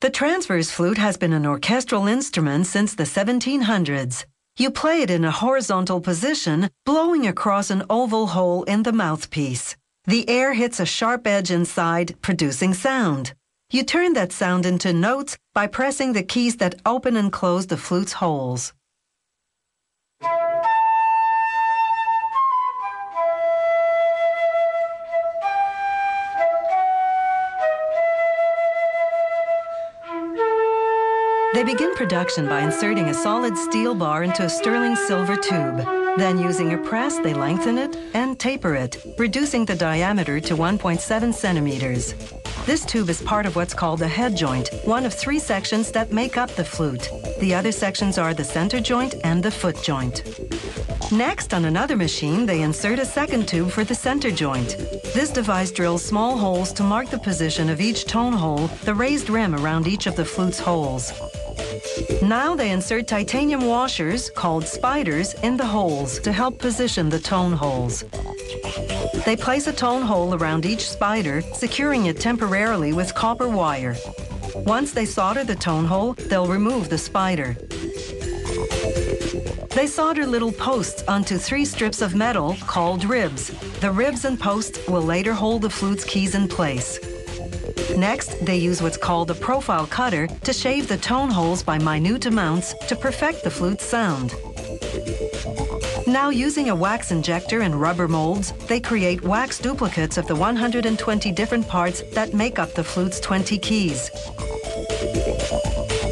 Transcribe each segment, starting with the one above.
The transverse flute has been an orchestral instrument since the 1700s. You play it in a horizontal position, blowing across an oval hole in the mouthpiece. The air hits a sharp edge inside, producing sound. You turn that sound into notes by pressing the keys that open and close the flute's holes. They begin production by inserting a solid steel bar into a sterling silver tube. Then, using a press, they lengthen it and taper it, reducing the diameter to 1.7 centimeters. This tube is part of what's called the head joint, one of 3 sections that make up the flute. The other sections are the center joint and the foot joint. Next, on another machine, they insert a second tube for the center joint. This device drills small holes to mark the position of each tone hole, the raised rim around each of the flute's holes. Now they insert titanium washers, called spiders, in the holes to help position the tone holes. They place a tone hole around each spider, securing it temporarily with copper wire. Once they solder the tone hole, they'll remove the spider. They solder little posts onto 3 strips of metal called ribs. The ribs and posts will later hold the flute's keys in place. Next, they use what's called a profile cutter to shave the tone holes by minute amounts to perfect the flute's sound. Now, using a wax injector and rubber molds, they create wax duplicates of the 120 different parts that make up the flute's 20 keys.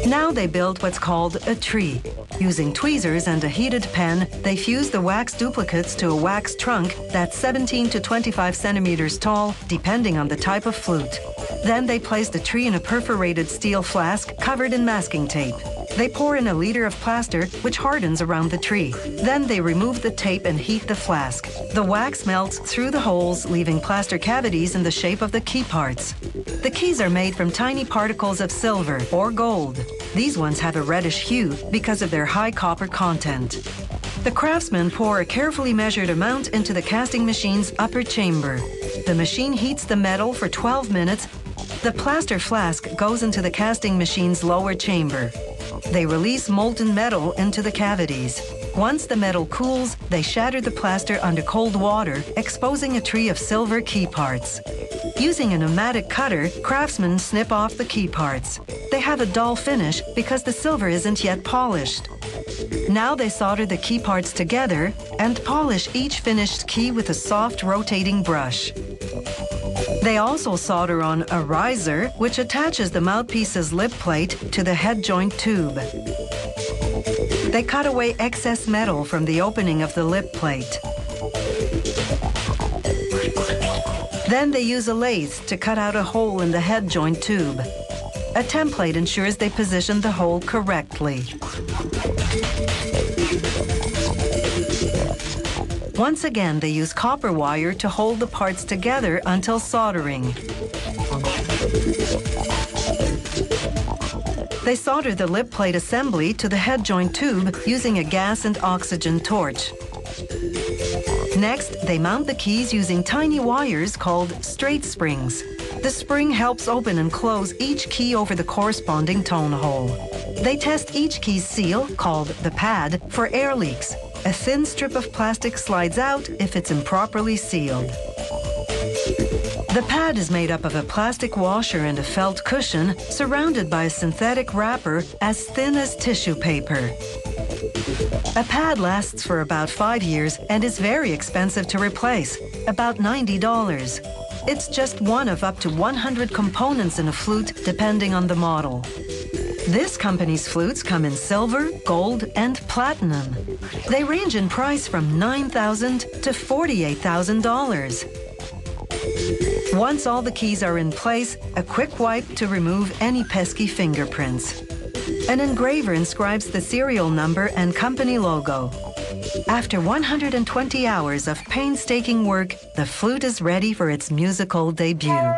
Now they build what's called a tree. Using tweezers and a heated pen, they fuse the wax duplicates to a wax trunk that's 17 to 25 centimeters tall, depending on the type of flute. Then they place the tree in a perforated steel flask covered in masking tape. They pour in a liter of plaster, which hardens around the tree. Then they remove the tape and heat the flask. The wax melts through the holes, leaving plaster cavities in the shape of the key parts. The keys are made from tiny particles of silver or gold. These ones have a reddish hue because of their high copper content. The craftsmen pour a carefully measured amount into the casting machine's upper chamber. The machine heats the metal for 12 minutes. The plaster flask goes into the casting machine's lower chamber. They release molten metal into the cavities. Once the metal cools, they shatter the plaster under cold water, exposing a tree of silver key parts. Using a pneumatic cutter, craftsmen snip off the key parts. They have a dull finish because the silver isn't yet polished. Now they solder the key parts together and polish each finished key with a soft rotating brush. They also solder on a riser, which attaches the mouthpiece's lip plate to the head joint tube. They cut away excess metal from the opening of the lip plate. Then they use a lathe to cut out a hole in the head joint tube. A template ensures they position the hole correctly. Once again, they use copper wire to hold the parts together until soldering. They solder the lip plate assembly to the head joint tube using a gas and oxygen torch. Next, they mount the keys using tiny wires called straight springs. The spring helps open and close each key over the corresponding tone hole. They test each key's seal, called the pad, for air leaks. A thin strip of plastic slides out if it's improperly sealed. The pad is made up of a plastic washer and a felt cushion surrounded by a synthetic wrapper as thin as tissue paper. A pad lasts for about 5 years and is very expensive to replace, about $90. It's just one of up to 100 components in a flute, depending on the model. This company's flutes come in silver, gold, and platinum. They range in price from $9,000 to $48,000. Once all the keys are in place, a quick wipe to remove any pesky fingerprints. An engraver inscribes the serial number and company logo. After 120 hours of painstaking work, the flute is ready for its musical debut.